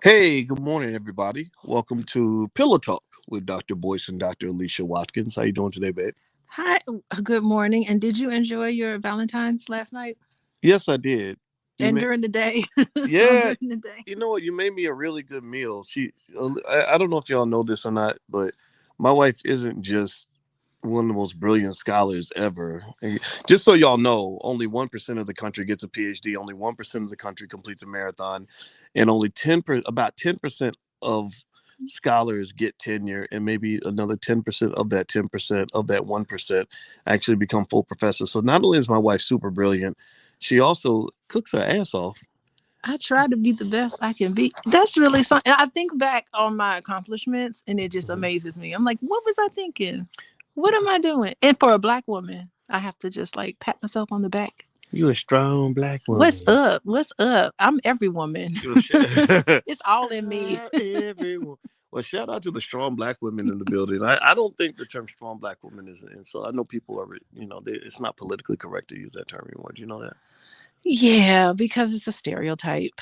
Hey, good morning, everybody. Welcome to Pillow Talk with Dr. Boyce and Dr. Alicia Watkins. How you doing today, babe? Hi, good morning. And did you enjoy your Valentine's last night Yes, I did. You and may, during the day? yeah. During the day. You know what? You made me a really good meal. I don't know if y'all know this or not, but my wife isn't just one of the most brilliant scholars ever. And just so y'all know, only 1% of the country gets a PhD. Only 1% of the country completes a marathon, and only about 10% of scholars get tenure, and maybe another 10% of that 10% of that 1% actually become full professors. So not only is my wife super brilliant, she also cooks her ass off. I try to be the best I can be. That's really something. I think back on my accomplishments and it just Mhm. amazes me. I'm like, what was I thinking? What am I doing? And for a black woman, I have to just like pat myself on the back. You a strong black What's woman. up? What's up? I'm every woman. You a It's all in me. everyone. Well, shout out to the strong black women in the building. I don't think the term strong black woman is, and so I know people are, it's not politically correct to use that term anymore. Do you know that? Yeah, because it's a stereotype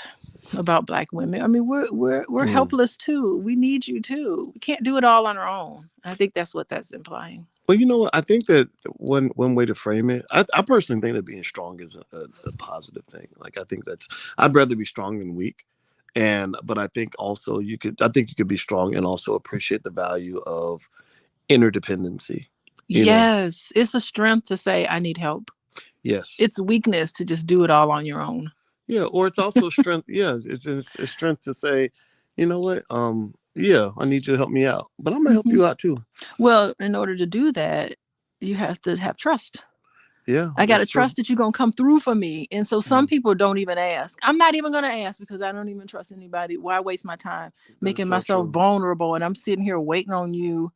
about black women. I mean, we're Mm. helpless too. We need you too. We can't do it all on our own. I think that's what that's implying. Well, you know what? I think that one way to frame it, I personally think that being strong is a positive thing. Like I think I'd rather be strong than weak, but I think also I think you could be strong and also appreciate the value of interdependency. You know, Yes, it's a strength to say I need help. yes, It's weakness to just do it all on your own. yeah, or it's also strength. Yeah, it's strength to say, you know what, yeah, I need you to help me out, but I'm gonna help Mhm. you out too. Well, in order to do that, you have to have trust. Yeah, I got that's to true. trust that you're going to come through for me. And so some Mm, people don't even ask. I'm not even going to ask because I don't even trust anybody. Why waste my time that is making so myself true. vulnerable? And I'm sitting here waiting on you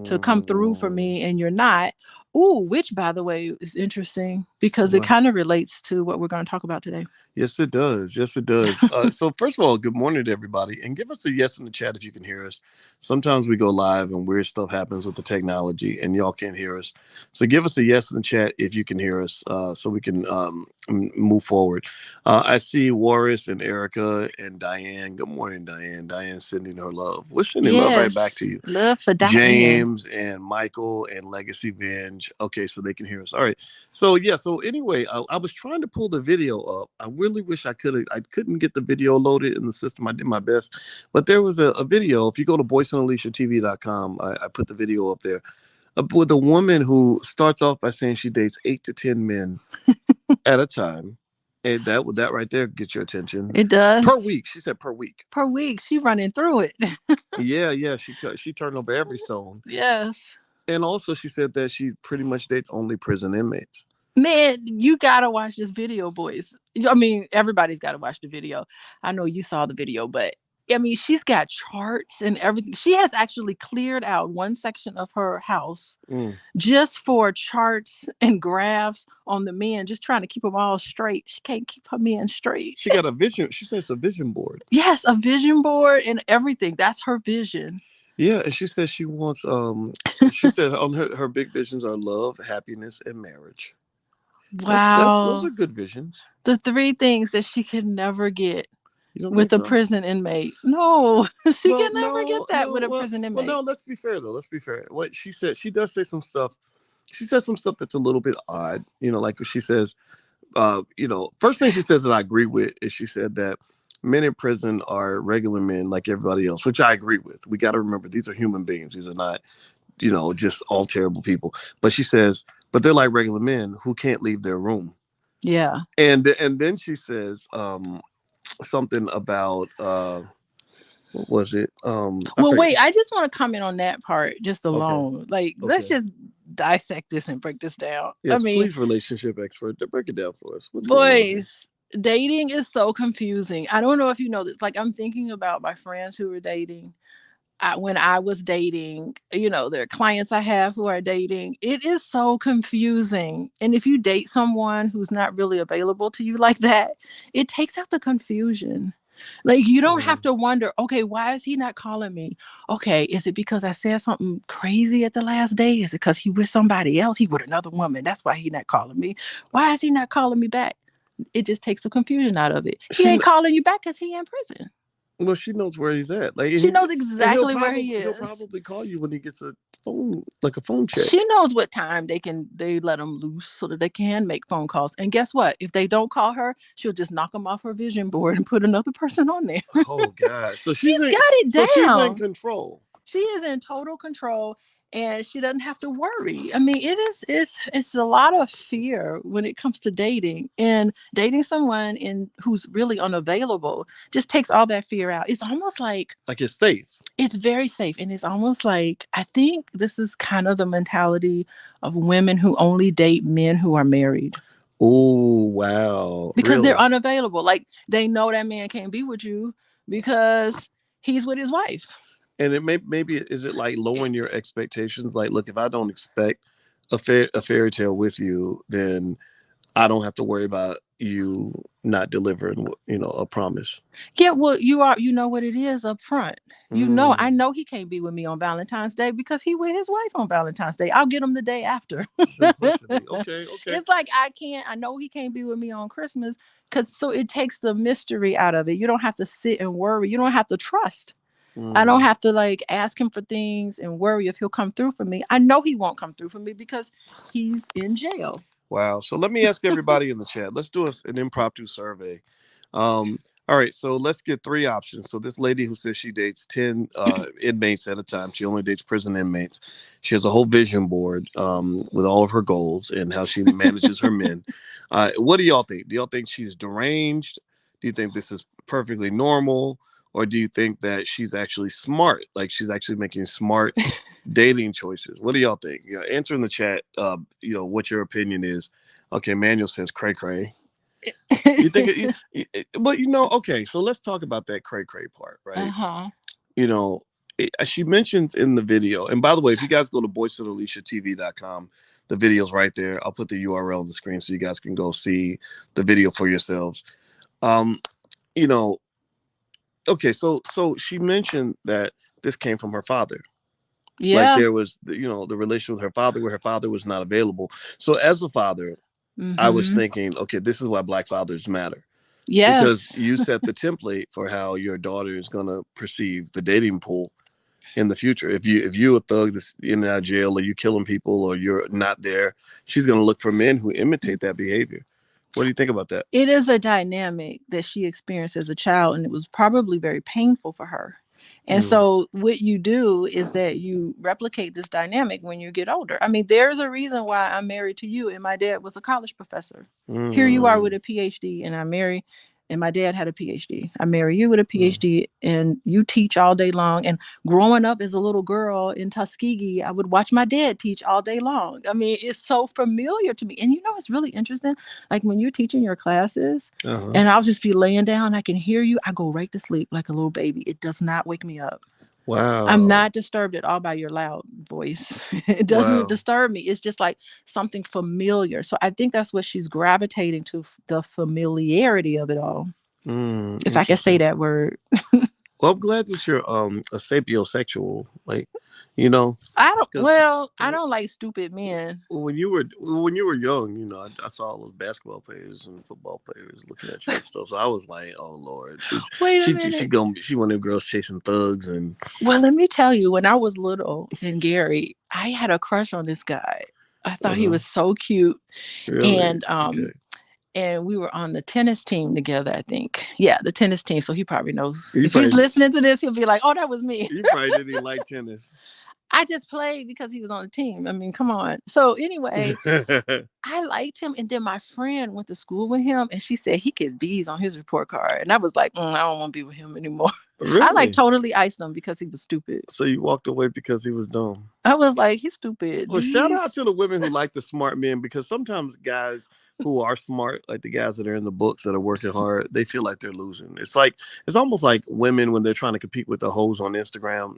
to come through for Mm, me and you're not. Ooh, which by the way is interesting because it well, kind of relates to what we're going to talk about today. yes, it does. Yes, it does. So, first of all, good morning to everybody, and give us a yes in the chat if you can hear us. Sometimes we go live and weird stuff happens with the technology, and y'all can't hear us. So, give us a yes in the chat if you can hear us, so we can move forward. I see Warris and Erica and Diane. Good morning, Diane. Diane sending her love. We're sending love right back to Yes, you. love for Diane. James and Michael and Legacy Venge. Okay, so they can hear us. All right. So yeah. So anyway, I was trying to pull the video up. I really wish I could. I couldn't get the video loaded in the system. I did my best, but there was a video. If you go to boyceandaliciatv.com, I put the video up there with a woman who starts off by saying she dates 8 to 10 men at a time, and that right there gets your attention. It Per does. week, she said per week. Per week, she running through it. Yeah, yeah. She turned over every stone. Yes. And also, she said that she pretty much dates only prison inmates. Man, you gotta watch this video, boys. I mean, everybody's gotta watch the video. I know you saw the video, but I mean, she's got charts and everything. She has actually cleared out one section of her house Mm. just for charts and graphs on the men, just trying to keep them all straight. She can't keep her men straight. She got a vision. She says a vision board. Yes, a vision board and everything. That's her vision. Yeah, and she says she wants. She said on her big visions are love, happiness, and marriage. That's those are Wow. good visions. The three things that she could never get You don't think with a so? prison inmate. No, she Well, can never get no, that no. with a prison No. inmate. Let's be fair though. Let's be fair. What she said, she does say some stuff. She says some stuff that's a little bit odd. Like she says, first thing she says that I agree with is she said that men in prison are regular men like everybody else, which I agree with. We got to remember these are human beings. These are not, just all terrible people. But she says, but they're like regular men who can't leave their room. Yeah. And then she says something about what was it? I Well, forget. wait, I just want to comment on that part just Okay, alone. Like, let's okay. just dissect this and break this down. I Yes, mean, please, relationship expert, break it down for us. What's going on here? boys, dating is so confusing. I don't know if you know this. Like, I'm thinking about my friends who were dating. When I was dating, there are clients I have who are dating. It is so confusing. And if you date someone who's not really available to you like that, it takes out the confusion. Like, you don't have Mm. to wonder, okay, why is he not calling me? Okay, is it because I said something crazy at the last day? Is it because he with somebody else? He with another woman. That's why he not calling me. Why is he not calling me back? It just takes the confusion out of it. He She ain't calling you back because he in prison. Well, she knows where he's at. Like, She knows and exactly where he he'll is. probably call you when he gets a phone, like a phone check. She knows what time they let them loose so that they can make phone calls. And guess what? If they don't call her, she'll just knock them off her vision board and put another person on there. Oh God! She's got it She's in down. control. She is in total control, and she doesn't have to worry. I mean, it's a lot of fear when it comes to dating, and dating someone in who's really unavailable just takes all that fear out. It's almost like Like it's safe. it's very safe, and it's almost like I think this is kind of the mentality of women who only date men who are married Oh wow! because they're Really? unavailable. Like they know that man can't be with you because he's with his wife. And it maybe is it like lowering your expectations? Like, look, if I don't expect a fairy tale with you, then I don't have to worry about you not delivering, a promise. Yeah, well, you know what it is up front. I Mm, know he can't be with me on Valentine's Day because he with his wife on Valentine's Day. I'll get him the day after. simplicity. Okay, okay. It's like I know he can't be with me on Christmas because so it takes the mystery out of it. You don't have to sit and worry. You don't have to trust. I don't Mm. have to like ask him for things and worry if he'll come through for me. I know he won't come through for me because he's in jail. Wow. So let me ask everybody in the chat. Let's do an impromptu survey. All right. So let's get three options. So this lady who says she dates 10 inmates at a time, she only dates prison inmates. She has a whole vision board with all of her goals and how she manages her men. What do y'all think? Do y'all think she's deranged? Do you think this is perfectly normal? Or do you think that she's actually smart? Like she's actually making smart dating choices. What do y'all think? Answer in the chat. What your opinion is. Okay, Manuel says cray cray. You think but okay. So let's talk about that cray cray part, right? Uh-huh. You know, she mentions in the video. And by the way, if you guys go to boyceandaliciatv.com, the video's right there. I'll put the URL on the screen so you guys can go see the video for yourselves. Um, you know, okay. So she mentioned that this came from her father. Like Yeah. there was, the relation with her father where her father was not available. So as a father, I was Mm-hmm. thinking, okay, this is why black fathers matter because Yes. you set the template for how your daughter is going to perceive the dating pool in the future. If you a thug that's in and out of jail or you killing people or you're not there, she's going to look for men who imitate that behavior. What do you think about that? It is a dynamic that she experienced as a child, and it was probably very painful for her. And Mm, so, what you do is that you replicate this dynamic when you get older. I mean, there's a reason why I'm married to you, and my dad was a college professor. Here you are with mm, a PhD, and I marry, and my dad had a PhD. I marry you with a mm, PhD, and you teach all day long. And growing up as a little girl in Tuskegee, I would watch my dad teach all day long. I mean, it's so familiar to me. And it's really interesting. Like when you're teaching your classes, uh-huh. and I'll just be laying down, I can hear you. I go right to sleep like a little baby. It does not wake me up. I'm Wow. not disturbed at all by your loud voice. It doesn't Wow. disturb me. It's just like something familiar. So I think that's what she's gravitating to, the familiarity of it all. If I can say Interesting. that word. Well, I'm glad that you're a sapiosexual, like, you know, because I don't like stupid men. when you were young, I saw all those basketball players and football players looking at you and stuff. So I was like, oh Lord, Wait a she minute. gonna she one of them girls chasing thugs and Well, let me tell you, when I was little in Gary, I had a crush on this guy. I thought he uh was so cute. really And okay. we were on the tennis team together, I think. Yeah, the tennis team. So he probably knows. You If he's probably listening to this, he'll be like, "Oh, that was me." you probably didn't even like tennis. I just played because he was on the team. I mean, come on. So anyway, I liked him, and then my friend went to school with him, and she said he gets D's on his report card, and I was like, I don't want to be with him anymore. I like Really? totally iced him because he was stupid. So you walked away because he was dumb. I was like, he's stupid. Well, shout out D's. to the women who like the smart men because sometimes guys who are smart, like the guys that are in the books that are working hard, they feel like they're losing. It's almost like women when they're trying to compete with the hoes on Instagram,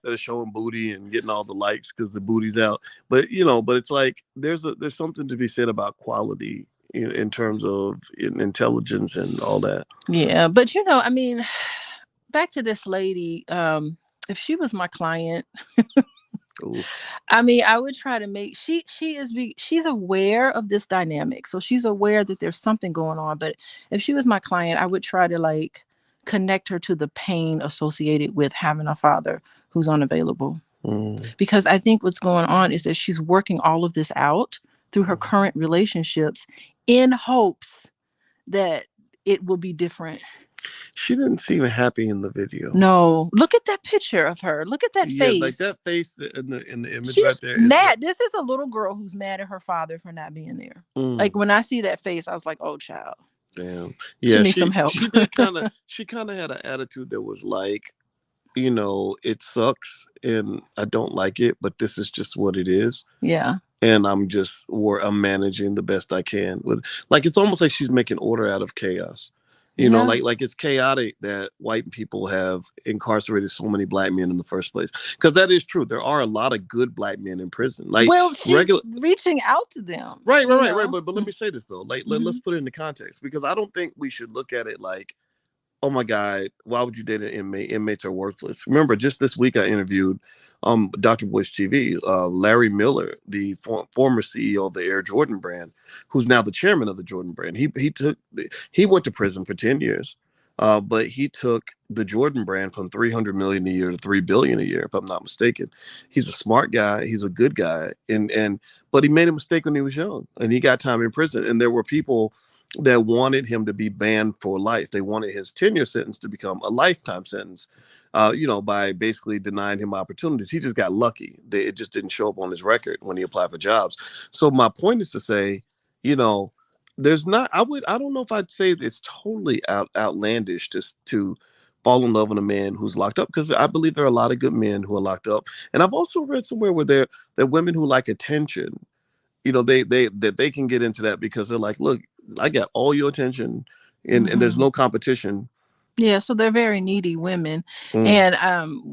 that are showing booty and getting all the likes because the booty's out. But it's like there's something to be said about quality in terms of intelligence and all that. Yeah, but I mean, back to this lady. If she was my client, Oof. I mean, I would try to make she's aware of this dynamic. So she's aware that there's something going on. But if she was my client, I would try to like connect her to the pain associated with having a father who's unavailable. Mm. Because I think what's going on is that she's working all of this out through her Mm. current relationships in hopes that it will be different. She didn't seem happy in the video. No, look at that picture of her. Look at that Yeah, like face. that face in the image right She's there is very. mad. This is a little girl who's mad at her father for not being there. Like Mm. when I see that face, I was like, "Oh, child, Damn. she Yeah, needs some she help." she did kind of had an attitude that was like, it sucks and I don't like it, but this is just what it is. Yeah, And I'm managing the best I can with, like, it's almost like she's making order out of chaos. yeah. Like it's chaotic that white people have incarcerated so many black men in the first place. Because that is true. There are a lot of good black men in prison. Like Well, she's regular. reaching out to them. Right, right, You right, right. know. But let me say this though. Like Mm-hmm. let's put it into context, because I don't think we should look at it like, oh my God, why would you date an inmate? Inmates are worthless. Remember, just this week I interviewed Dr. Boyce TV, Larry Miller, the former CEO of the Air Jordan brand, who's now the chairman of the Jordan brand. He went to prison for 10 years, but he took the Jordan brand from 300 million a year to 3 billion a year, if I'm not mistaken. He's a smart guy. He's a good guy. But he made a mistake when he was young and he got time in prison. And there were people that wanted him to be banned for life. They wanted his tenure sentence to become a lifetime sentence, by basically denying him opportunities. He just got lucky. It just didn't show up on his record when he applied for jobs. So my point is to say, you know, there's not. I don't know if I'd say it's totally outlandish to fall in love with a man who's locked up, because I believe there are a lot of good men who are locked up. And I've also read somewhere where there are women who like attention. They can get into that because they're like, look, I got all your attention, and there's Mm-hmm. no competition. Yeah, so they're very needy women, Mm. and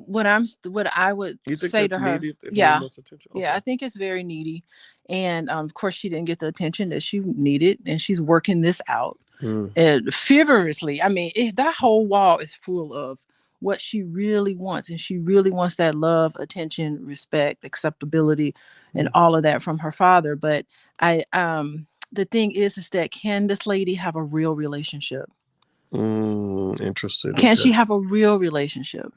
what I would You think say that's to her, needy if a woman yeah, wants attention? yeah, Okay. I think it's very needy, and of course she didn't get the attention that she needed, and she's working this out Mm. feverishly. I mean, that whole wall is full of what she really wants, and she really wants that love, attention, respect, acceptability, and Mm. all of that from her father. But the thing is that can this lady have a real relationship? Interesting. Can Okay. she have a real relationship?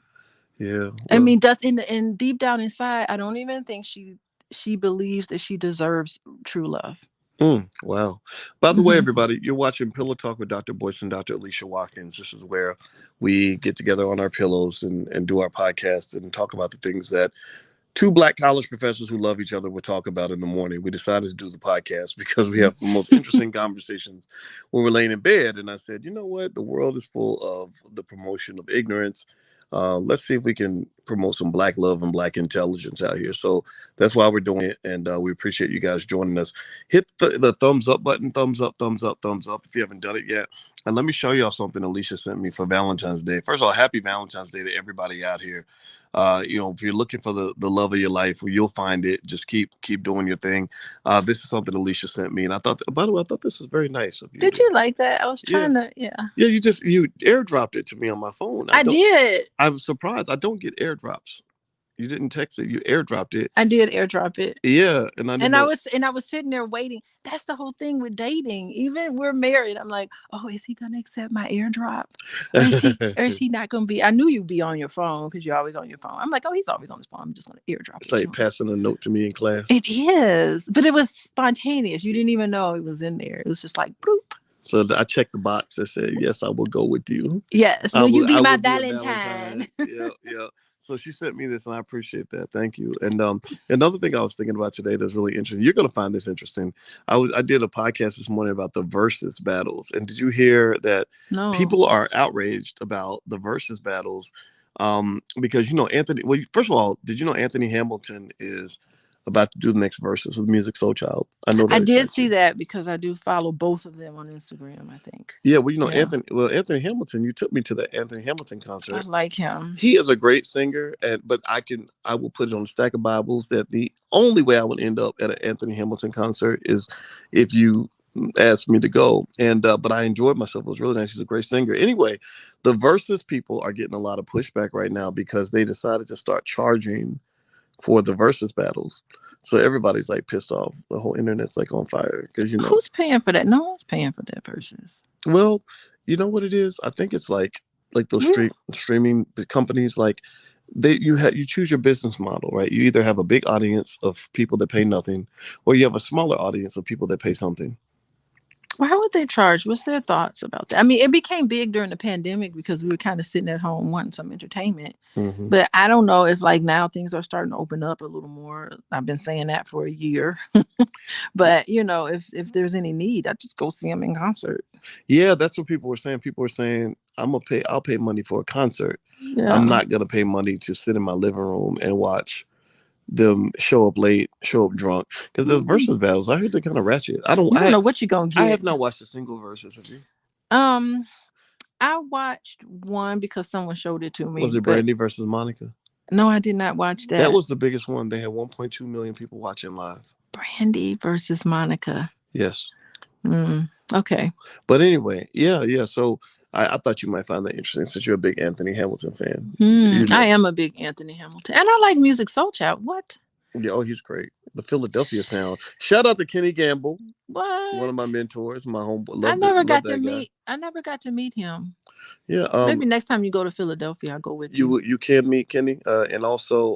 Yeah. I Well. mean, does in deep down inside, I don't even think she believes that she deserves true love. Wow. By the way, Hmm. everybody, you're watching Pillow Talk with Dr. Boyce and Dr. Alicia Watkins. This is where we get together on our pillows and do our podcast and talk about the things that two black college professors who love each other would talk about in the morning. We decided to do the podcast because we have the most interesting conversations when we're laying in bed. And I said, you know what? The world is full of the promotion of ignorance. Let's see if we can promote some black love and black intelligence out here. So that's why we're doing it. And we appreciate you guys joining us. Hit the thumbs up button, thumbs up, thumbs up, thumbs up if you haven't done it yet. And let me show y'all something Alicia sent me for Valentine's Day. First of all, happy Valentine's Day to everybody out here. If you're looking for the love of your life, you'll find it. Just keep doing your thing. This is something Alicia sent me, and I thought, by the way, I thought this was very nice of you Did to. you like that? I was Yeah, trying to, yeah. yeah. You airdropped it to me on my phone. I I don't. did. I was surprised. I don't get airdrops. You didn't text it. You airdropped it. I did airdrop it. Yeah, and I didn't And I know. was and I was sitting there waiting. That's the whole thing with dating. Even we're married. I'm like, oh, is he gonna accept my airdrop? Or is he not gonna be? I knew you'd be on your phone because you're always on your phone. I'm like, oh, he's always on his phone. I'm just gonna airdrop It's it to like him. passing a note to me in class. It is. But it was spontaneous. You didn't even know it was in there. It was just like bloop. So I checked the box that said, "Yes, I will go with you. Yes. Will you be I my will be a Valentine." Valentine? Yeah, yeah. So she sent me this, and I appreciate that. Thank you. And another thing I was thinking about today that's really interesting. You're going to find this interesting. I did a podcast this morning about the versus battles, and did you hear that No. people are outraged about the versus battles? Because Anthony. Well, first of all, did you know Anthony Hamilton is about to do the next verses with Music Soul Child? I know I that did excites see you. that because I do follow both of them on Instagram, I think. Yeah, well, Yeah. Anthony Hamilton. You took me to the Anthony Hamilton I concert. like him. He is a great singer, but I will put it on a stack of Bibles that the only way I would end up at an Anthony Hamilton concert is if you asked me to go. And but I enjoyed myself. It was really nice. He's a great singer. Anyway, the Versus people are getting a lot of pushback right now because they decided to start charging for the Versus battles. So everybody's like pissed off. The whole internet's like on fire because Who's paying for that? No one's paying for that versus. well, you know what it is? I think it's like like those Yeah. streaming companies, like you choose your business model, right? You either have a big audience of people that pay nothing, or you have a smaller audience of people that pay something. Well, how would they charge? What's their thoughts about that? I mean, it became big during the pandemic because we were kind of sitting at home wanting some entertainment. Hmm. But I don't know if like now things are starting to open up a little more. I've been saying that for a year. But if there's any need, I just go see them in concert. Yeah, that's what people were saying. People were saying, I'll pay money for a concert. I'm Yeah. not gonna pay money to sit in my living room and watch them show up late, show up drunk. Because the Mm. versus battles, I heard they're kind of ratchet. You don't know what you're gonna I have get. not watched a single versus. Have you? Um, I watched one because someone showed it to me, Was it but Brandy versus Monica? no, I did not watch That that. was the biggest one. They had 1.2 million people watching live. Brandy versus Monica. Yes. Okay. But anyway, yeah. So I thought you might find that interesting since you're a big Anthony Hamilton fan. You I know. am a big Anthony Hamilton, and I like Music Soul Child. What? Yeah, oh, he's great. The Philadelphia sound. Shout out to Kenny Gamble, one of my What? mentors, my homeboy. I Love it, never love got to that guy. meet. I never got to meet him. Yeah, Maybe next time you go to Philadelphia, I'll go with you. you can meet Kenny, and also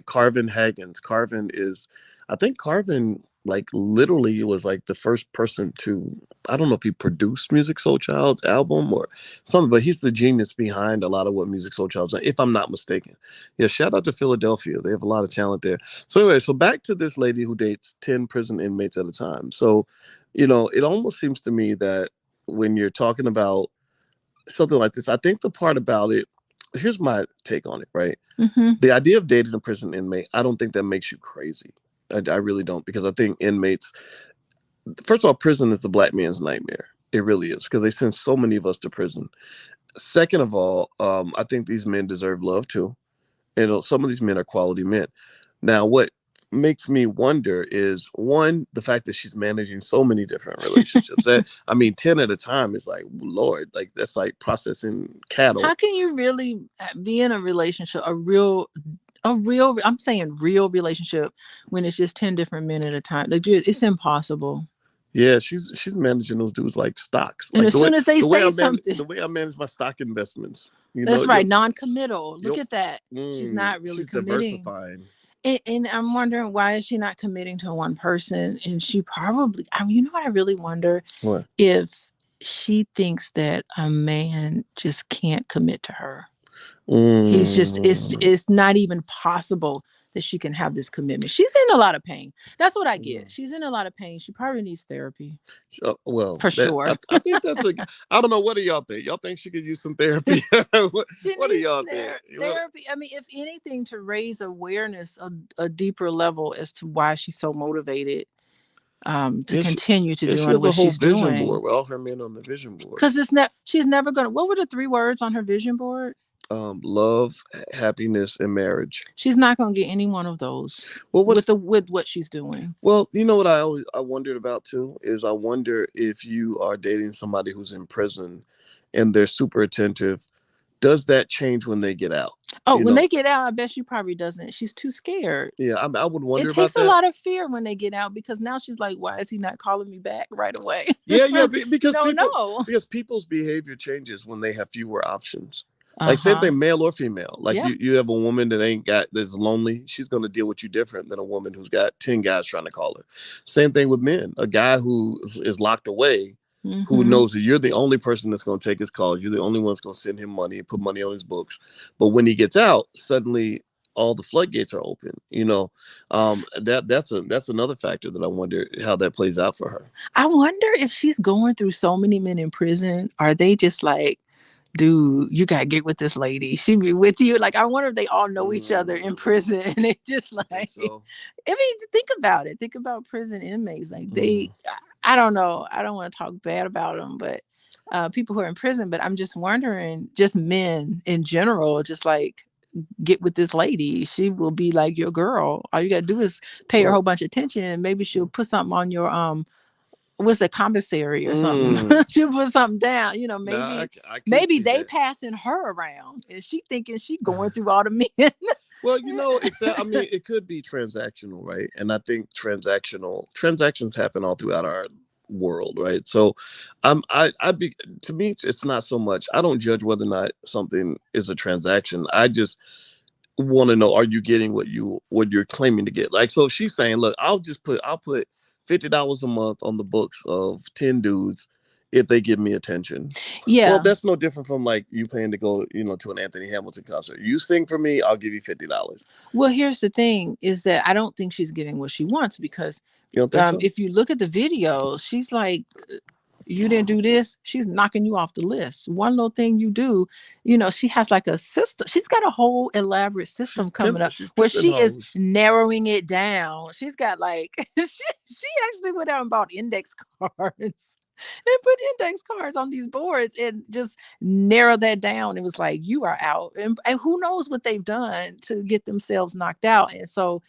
Carvin Haggins. Carvin is, I think Carvin like literally was like the first person to. I don't know if he produced Music Soul Child's album or something, but he's the genius behind a lot of what Music Soul Child's done, if I'm not mistaken. Yeah, shout out to Philadelphia. They have a lot of talent there. So anyway, so back to this lady who dates 10 prison inmates at a time. So, it almost seems to me that when you're talking about something like this, I think the part about it, here's my take on it, right? Hmm. The idea of dating a prison inmate, I don't think that makes you crazy. I really don't, because I think inmates, first of all, prison is the black man's nightmare. It really is, because they send so many of us to prison. Second of all, I think these men deserve love too. And some of these men are quality men. Now, what makes me wonder is one, the fact that she's managing so many different relationships. That I mean, 10 at a time is like, Lord, like that's like processing cattle. How can you really be in a relationship, I'm saying real relationship, when it's just 10 different men at a time? Like, it's impossible. Yeah, she's managing those dudes like stocks. And Like as soon as they say the something, way I manage my stock investments. that's right, non-committal. Look Yo, at that. She's not really she's committing. diversifying. And I'm wondering, why is she not committing to one person? And she probably, I mean, you know what I really wonder? What? If she thinks that a man just can't commit to her. He's just, Mm, it's not even possible that she can have this commitment. She's in a lot of pain. That's what I get. She's in a lot of pain. She probably needs therapy well, for that sure. I think that's a. I don't know. What do y'all think? Y'all think she could use some therapy? She What do needs y'all think? therapy. I mean, if anything, to raise awareness, a deeper level as to why she's so motivated, to Yeah, she, continue to yeah, she doing has a what whole she's vision doing. board with all her men on the vision board. Because she's never gonna. What were the three words on her vision board? Love, happiness, and marriage. She's not gonna get any one of those Well, what's with what she's doing. well, you know what I wondered about too is I wonder if you are dating somebody who's in prison and they're super attentive, does that change when they get out? Oh, You when know, they get out, I bet she probably doesn't. She's too scared. yeah, I would It wonder about takes a that. lot of fear when they get out, because now she's like, why is he not calling me back right away? Yeah, You because don't know. people's behavior changes when they have fewer options. Uh Like same huh. thing, male or female. Like Yep. you have a woman that ain't got that's lonely. She's gonna deal with you different than a woman who's got 10 guys trying to call her. Same thing with men. A guy who is locked away, who Mm-hmm. knows that you're the only person that's gonna take his calls. You're the only one that's gonna send him money and put money on his books. But when he gets out, suddenly all the floodgates are open. That's another factor that I wonder how that plays out for her. I wonder if she's going through so many men in prison. Are they just like, dude, you gotta get with this lady. She be with you. Like, I wonder if they all know each other in Mm, prison and they just I like, think so. I mean, think about it. Think about prison inmates. Like, Mm. I don't know. I don't want to talk bad about them, but people who are in prison. But I'm just wondering, just men in general, just like, get with this lady. She will be like your girl. All you gotta do is pay her a Well, whole bunch of attention, and maybe she'll put something on your what's a commissary or something. mm, She'll put something down. nah, Maybe I could maybe see they that. passing her around, and she thinking she going through all the men. Well, I mean, it could be transactional, right? And I think transactions happen all throughout our world, right? So I be to me it's not so much. I don't judge whether or not something is a transaction. I just want to know, are you getting what you're claiming to get? Like, so if she's saying, look, I'll put $50 a month on the books of 10 dudes if they give me attention. Well, Yeah. that's no different from like you paying to go, to an Anthony Hamilton concert. You sing for me, I'll give you $50. Well, here's the thing is that I don't think she's getting what she wants because You don't think so? if you look at the video, she's like, you didn't do this, she's knocking you off the list. One little thing you do, she has like a system. She's got a whole elaborate system coming up She's where pimping she is hoes. narrowing it down. She's got like, she actually went out and bought index cards and put index cards on these boards and just narrow that down. It was like, you are out. And who knows what they've done to get themselves knocked out. And so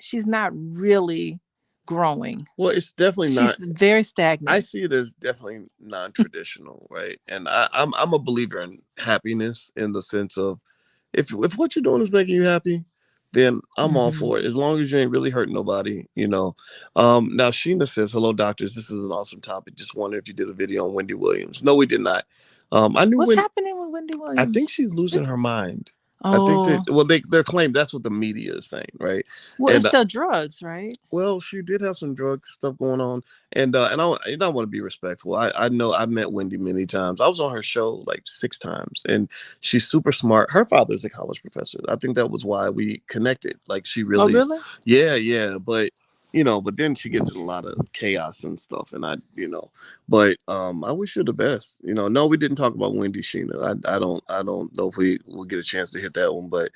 she's not really growing. Well, it's definitely She's not. very I stagnant. see it as definitely non-traditional, right? And I'm a believer in happiness in the sense of if what you're doing is making you happy, then I'm all Mhm. for it. As long as you ain't really hurting nobody. Now Sheena says, "Hello, doctors. This is an awesome topic. Just wonder if you did a video on Wendy Williams." No, we did not. I knew What's when. happening with Wendy I think Williams? she's losing Is her mind. I think that Oh, well, they're claiming that's what the media is saying, right? well, And it's the drugs, right? well, she did have some drug stuff going on, and I want to be respectful. I know I've met Wendy many times. I was on her show like 6 times, and she's super smart. Her father's a college professor. I think that was why we connected. Like she Oh, really, really? yeah, yeah. But then she gets in a lot of chaos and stuff, and but I wish her the best. No, we didn't talk about Wendy Sheena. I don't know if we will get a chance to hit that one, but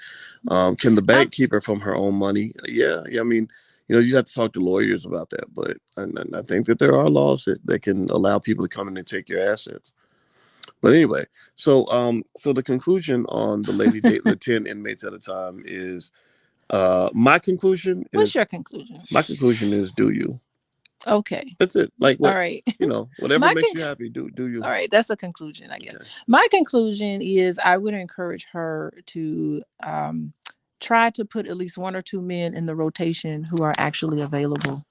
can the Um, bank keep her from her own money? Yeah, yeah. I mean, you have to talk to lawyers about that, but I think that there are laws that can allow people to come in and take your assets. But anyway, so the conclusion on the lady date the 10 inmates at a time is my conclusion what's is your conclusion? do you. Okay. That's it. Like All what, right. whatever My makes con- you happy, do you. All right, that's a conclusion, I guess. Okay. My conclusion is I would encourage her to try to put at least one or two men in the rotation who are actually available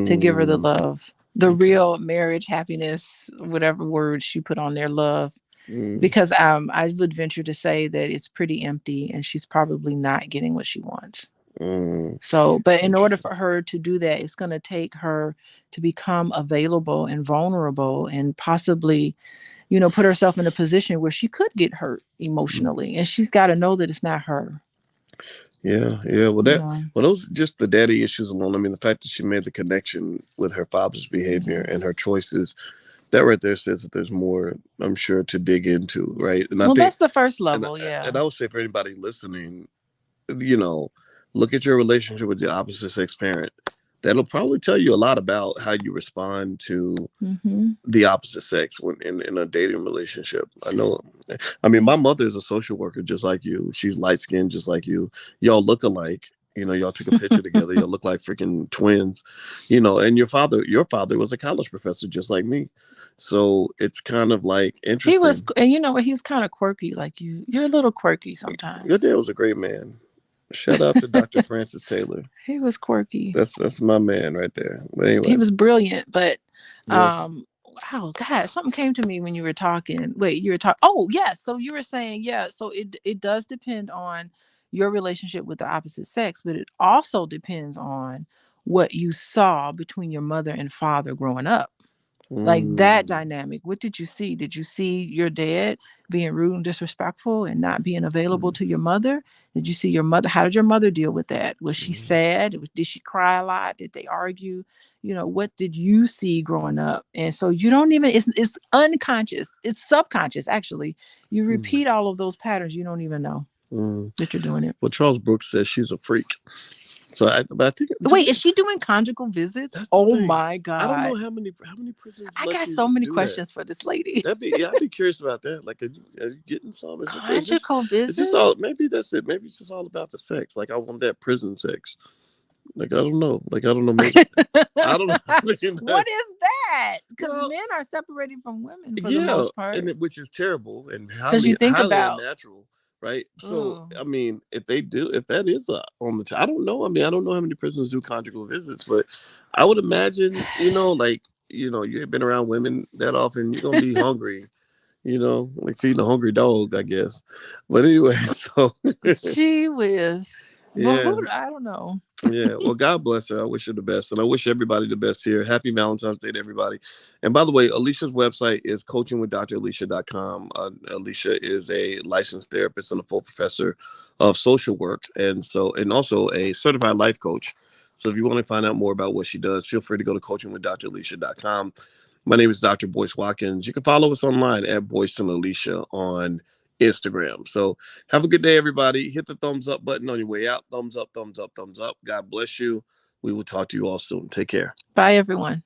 to give her the Mm, love, the okay. real marriage, happiness, whatever words she put on their love. Mm, Because I would venture to say that it's pretty empty and she's probably not getting what she wants. mm, So, but in order interesting. for her to do that, it's going to take her to become available and vulnerable and possibly, put herself in a position where she could get hurt Mm. emotionally. And she's got to know that it's not her, Yeah, yeah. Well, you know. those just the daddy issues alone. I mean, the fact that she made the connection with her father's behavior Mhm. and her choices, that right there says that there's more, I'm sure, to dig into, right? And I Well, think, that's the first and level. Yeah. and I would say for anybody listening, you know, look at your relationship with your opposite sex parent. That'll probably tell you a lot about how you respond to Hmm. the opposite sex when in a dating relationship. I know. I mean, my mother is a social worker just like you. She's light skinned just like you. Y'all look alike. Y'all took a picture together. Y'all look like freaking twins. And your father was a college professor just like me. So it's kind of like He was, interesting. and you know what? He's kind of quirky, like you. You're a little quirky Your sometimes. dad was a great man. Shout out to Dr. Francis Taylor. He was quirky. That's my man right there. But He anyway, was brilliant, but yes. wow, God, something came to me when you were talking. Wait, you were talking. Oh, yes. So you were saying, yeah. So it does depend on your relationship with the opposite sex, but it also depends on what you saw between your mother and father growing up. Like that Mm, dynamic. What did you see? Did you see your dad being rude and disrespectful and not being available mm, to your mother? Did you see your mother? How did your mother deal with that? Was she mm, sad? Did she cry a lot? Did they argue? What did you see growing up? And so you don't even, it's unconscious, it's subconscious actually. You mm, repeat all of those patterns, you don't even know mm. that you're doing it. Well, Charles Brooks says she's a freak. But I think Wait, is she doing conjugal visits? that's the Oh thing. my I don't know God. how many prisons I let got you so many do that. questions for this lady. I'd be curious about that. Like, are you getting some? Conjugal Is this all? visits? Maybe that's it. Maybe it's just all about the sex. Like, I want that prison sex. Like, I don't know. Like, I don't know. Maybe I don't know. I mean, What is that? Because well, men are separated from women for the yeah, most part. which is terrible and Because you highly think highly about, unnatural, right? So oh, I mean, if that is on I don't know. I mean, I don't know how many prisons do conjugal visits, but I would imagine, like you ain't been around women that often, you're gonna be hungry. Like feeding a hungry dog, I guess. But anyway, so Gee whiz. Well, yeah. who I don't know. Yeah, well, God bless her. I wish her the best, and I wish everybody the best here. Happy Valentine's Day to everybody. And by the way, Alicia's website is coachingwithdralicia.com. Alicia is a licensed therapist and a full professor of social work, and also a certified life coach. So if you want to find out more about what she does, feel free to go to coachingwithdralicia.com. My name is Dr. Boyce Watkins. You can follow us online at Boyce and Alicia on Instagram. So have a good day, everybody. Hit the thumbs up button on your way out. Thumbs up, thumbs up, thumbs up. God bless you. We will talk to you all soon. Take care. Bye, everyone.